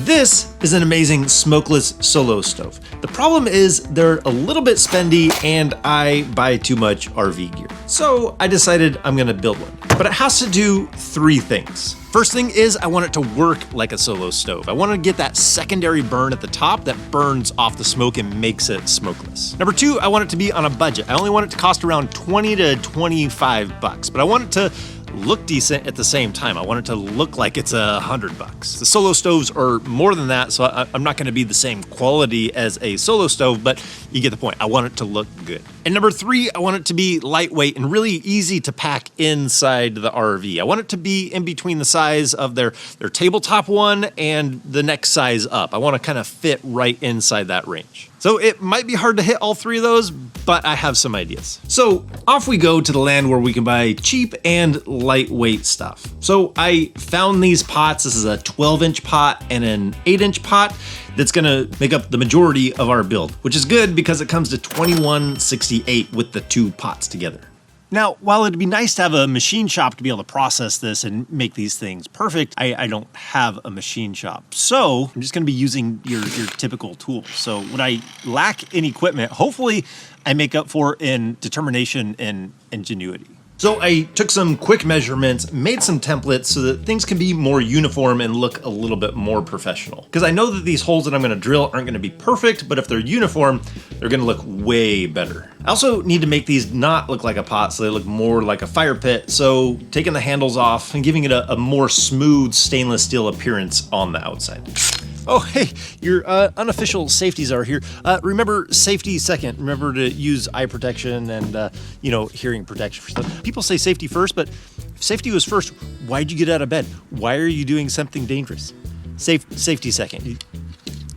This is an amazing smokeless solo stove. The problem is they're a little bit spendy and I buy too much RV gear. So I decided I'm gonna build one, but it has to do three things. First thing is I want it to work like a solo stove. I want to get that secondary burn at the top that burns off the smoke and makes it smokeless. Number two, I want it to be on a budget. I only want it to cost around 20 to 25 bucks, but I want it to look decent at the same time. I want it to look like it's $100. The solo stoves are more than that, so I'm not gonna be the same quality as a solo stove, but you get the point. I want it to look good. And number three, I want it to be lightweight and really easy to pack inside the RV. I want it to be in between the size of their tabletop one and the next size up. I want to kind of fit right inside that range. So it might be hard to hit all three of those, but I have some ideas. So off we go to the land where we can buy cheap and lightweight stuff. So I found these pots. This is a 12-inch pot and an 8-inch pot that's gonna make up the majority of our build, which is good because it comes to $21.68 with the two pots together. Now, while it'd be nice to have a machine shop to be able to process this and make these things perfect, I don't have a machine shop. So I'm just gonna be using your typical tools. So when I lack in equipment, hopefully I make up for in determination and ingenuity. So I took some quick measurements, made some templates so that things can be more uniform and look a little bit more professional. Because I know that these holes that I'm gonna drill aren't gonna be perfect, but if they're uniform, they're gonna look way better. I also need to make these not look like a pot so they look more like a fire pit. So taking the handles off and giving it a more smooth stainless steel appearance on the outside. Oh, hey, your unofficial safeties are here. Remember, safety second. Remember to use eye protection and, hearing protection for stuff. People say safety first, but if safety was first, why'd you get out of bed? Why are you doing something dangerous? Safety second.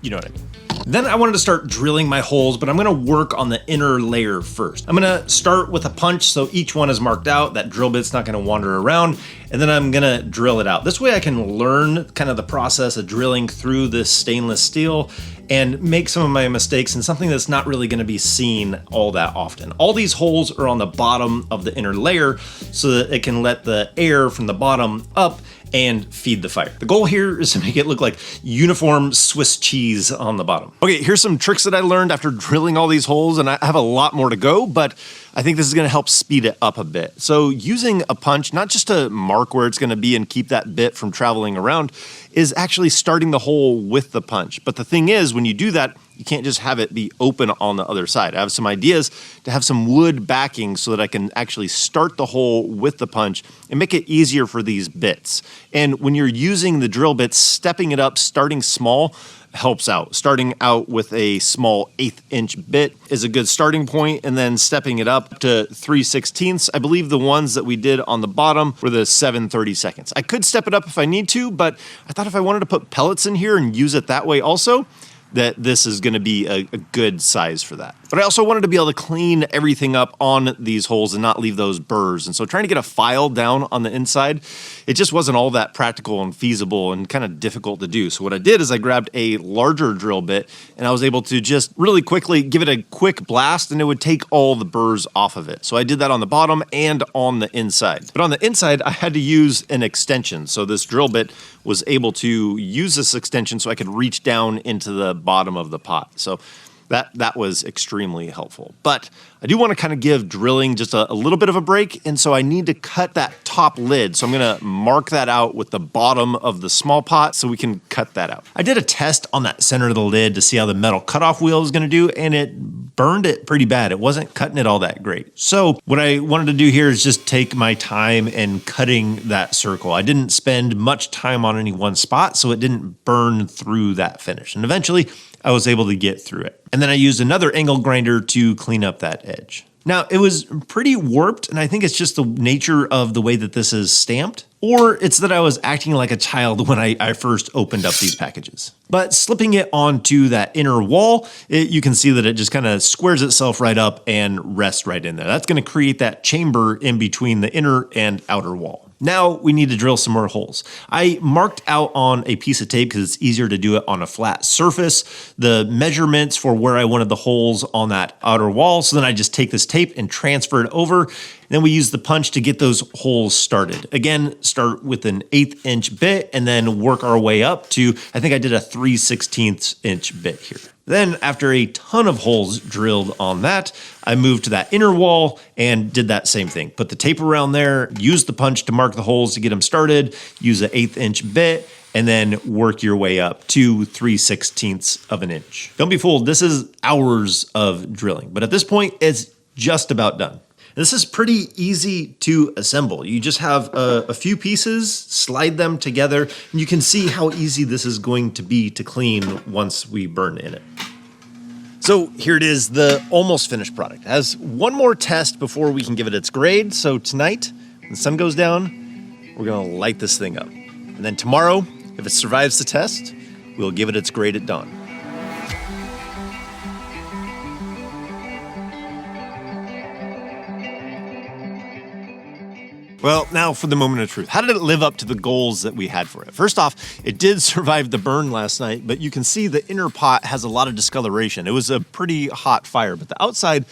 You know what I mean. Then I wanted to start drilling my holes, but I'm gonna work on the inner layer first. I'm gonna start with a punch so each one is marked out, that drill bit's not gonna wander around, and then I'm gonna drill it out. This way I can learn kind of the process of drilling through this stainless steel and make some of my mistakes in something that's not really gonna be seen all that often. All these holes are on the bottom of the inner layer so that it can let the air from the bottom up and feed the fire. The goal here is to make it look like uniform Swiss cheese on the bottom. Okay, here's some tricks that I learned after drilling all these holes, and I have a lot more to go, but I think this is gonna help speed it up a bit. So using a punch, not just to mark where it's gonna be and keep that bit from traveling around, is actually starting the hole with the punch. But the thing is, when you do that, you can't just have it be open on the other side. I have some ideas to have some wood backing so that I can actually start the hole with the punch and make it easier for these bits. And when you're using the drill bits, stepping it up, starting small, helps out. Starting out with a small 1/8-inch bit is a good starting point, and then stepping it up to 3/16. I believe the ones that we did on the bottom were the 7/32. I could step it up if I need to, but I thought if I wanted to put pellets in here and use it that way also, that this is gonna be a good size for that. But I also wanted to be able to clean everything up on these holes and not leave those burrs. And so trying to get a file down on the inside, it just wasn't all that practical and feasible and kind of difficult to do. So what I did is I grabbed a larger drill bit and I was able to just really quickly give it a quick blast and it would take all the burrs off of it. So I did that on the bottom and on the inside. But on the inside, I had to use an extension. So this drill bit was able to use this extension so I could reach down into the bottom of the pot. So that was extremely helpful. But I do want to kind of give drilling just a little bit of a break, and so I need to cut that top lid. So I'm gonna mark that out with the bottom of the small pot so we can cut that out. I did a test on that center of the lid to see how the metal cutoff wheel is gonna do, and it burned it pretty bad. It wasn't cutting it all that great. So what I wanted to do here is just take my time in cutting that circle. I didn't spend much time on any one spot, so it didn't burn through that finish. And eventually, I was able to get through it. And then I used another angle grinder to clean up that edge. Now, it was pretty warped, and I think it's just the nature of the way that this is stamped, or it's that I was acting like a child when I first opened up these packages. But slipping it onto that inner wall, you can see that it just kind of squares itself right up and rests right in there. That's gonna create that chamber in between the inner and outer wall. Now we need to drill some more holes. I marked out on a piece of tape because it's easier to do it on a flat surface, the measurements for where I wanted the holes on that outer wall. So then I just take this tape and transfer it over. Then we use the punch to get those holes started. Again, start with an 1/8 inch bit and then work our way up to, I think I did a 3/16 inch bit here. Then after a ton of holes drilled on that, I moved to that inner wall and did that same thing. Put the tape around there, use the punch to mark the holes to get them started, use an 1/8 inch bit, and then work your way up to 3/16 of an inch. Don't be fooled, this is hours of drilling, but at this point, it's just about done. This is pretty easy to assemble. You just have a few pieces, slide them together, and you can see how easy this is going to be to clean once we burn in it. So here it is, the almost finished product. It has one more test before we can give it its grade. So tonight, when the sun goes down, we're gonna light this thing up. And then tomorrow, if it survives the test, we'll give it its grade at dawn. Well, now for the moment of truth. How did it live up to the goals that we had for it? First off, it did survive the burn last night, but you can see the inner pot has a lot of discoloration. It was a pretty hot fire, but the outside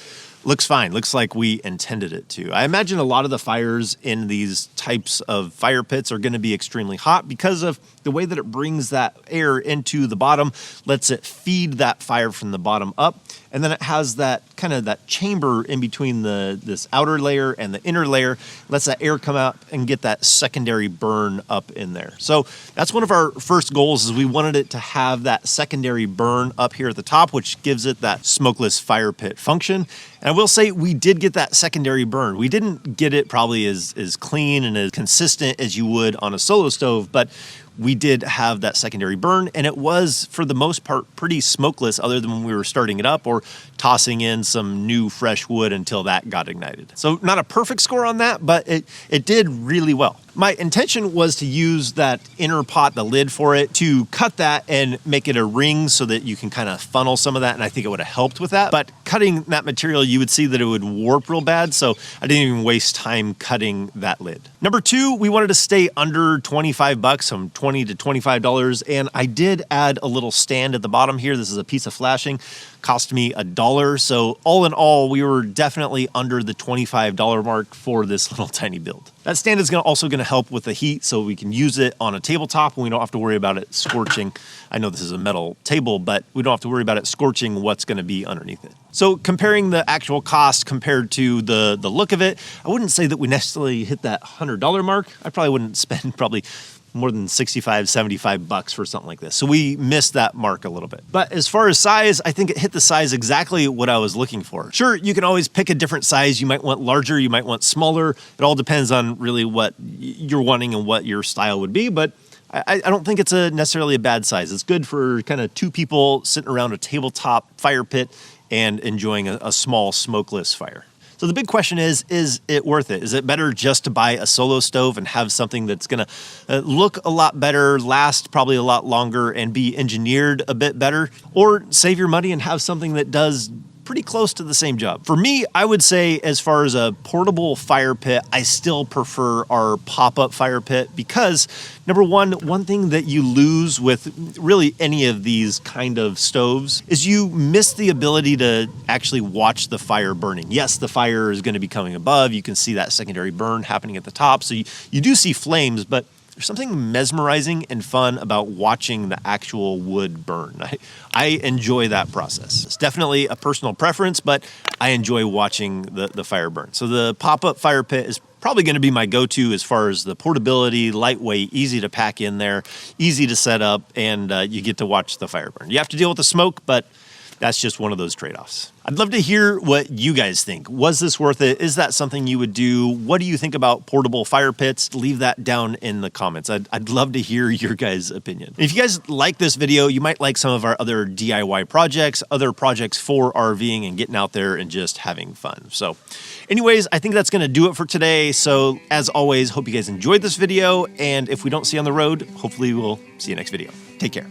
looks fine. Looks like we intended it to. I imagine a lot of the fires in these types of fire pits are going to be extremely hot because of the way that it brings that air into the bottom, lets it feed that fire from the bottom up. And then it has that kind of that chamber in between this outer layer and the inner layer, lets that air come out and get that secondary burn up in there. So that's one of our first goals, is we wanted it to have that secondary burn up here at the top, which gives it that smokeless fire pit function. And I will say we did get that secondary burn. We didn't get it probably as clean and as consistent as you would on a solo stove, but we did have that secondary burn, and it was, for the most part, pretty smokeless other than when we were starting it up or tossing in some new fresh wood until that got ignited. So not a perfect score on that, but it did really well. My intention was to use that inner pot, the lid for it, to cut that and make it a ring so that you can kind of funnel some of that, and I think it would have helped with that. But cutting that material, you would see that it would warp real bad, so I didn't even waste time cutting that lid. Number two, we wanted to stay under 25 bucks, some $20 to $25, and I did add a little stand at the bottom here. This is a piece of flashing. Cost me $1. So all in all, we were definitely under the $25 mark for this little tiny build. That stand is also going to help with the heat, so we can use it on a tabletop and we don't have to worry about it scorching. I know this is a metal table, but we don't have to worry about it scorching what's going to be underneath it. So comparing the actual cost compared to the look of it, I wouldn't say that we necessarily hit that $100 mark. I probably wouldn't spend more than 65, 75 bucks for something like this. So we missed that mark a little bit. But as far as size, I think it hit the size exactly what I was looking for. Sure, you can always pick a different size. You might want larger, you might want smaller. It all depends on really what you're wanting and what your style would be. But I don't think it's necessarily a bad size. It's good for kind of two people sitting around a tabletop fire pit and enjoying a small smokeless fire. So the big question is it worth it? Is it better just to buy a solo stove and have something that's gonna look a lot better, last probably a lot longer, and be engineered a bit better? Or save your money and have something that does pretty close to the same job? For me, I would say, as far as a portable fire pit, I still prefer our pop-up fire pit because, number one thing that you lose with really any of these kind of stoves is you miss the ability to actually watch the fire burning. Yes, the fire is going to be coming above. You can see that secondary burn happening at the top. So you do see flames, but there's something mesmerizing and fun about watching the actual wood burn. I enjoy that process. It's definitely a personal preference, but I enjoy watching the fire burn. So the pop-up fire pit is probably going to be my go-to as far as the portability, lightweight, easy to pack in there, easy to set up, and you get to watch the fire burn. You have to deal with the smoke, but that's just one of those trade-offs. I'd love to hear what you guys think. Was this worth it? Is that something you would do? What do you think about portable fire pits? Leave that down in the comments. I'd love to hear your guys' opinion. If you guys like this video, you might like some of our other DIY projects, other projects for RVing and getting out there and just having fun. So anyways, I think that's going to do it for today. So as always, hope you guys enjoyed this video. And if we don't see you on the road, hopefully we'll see you next video. Take care.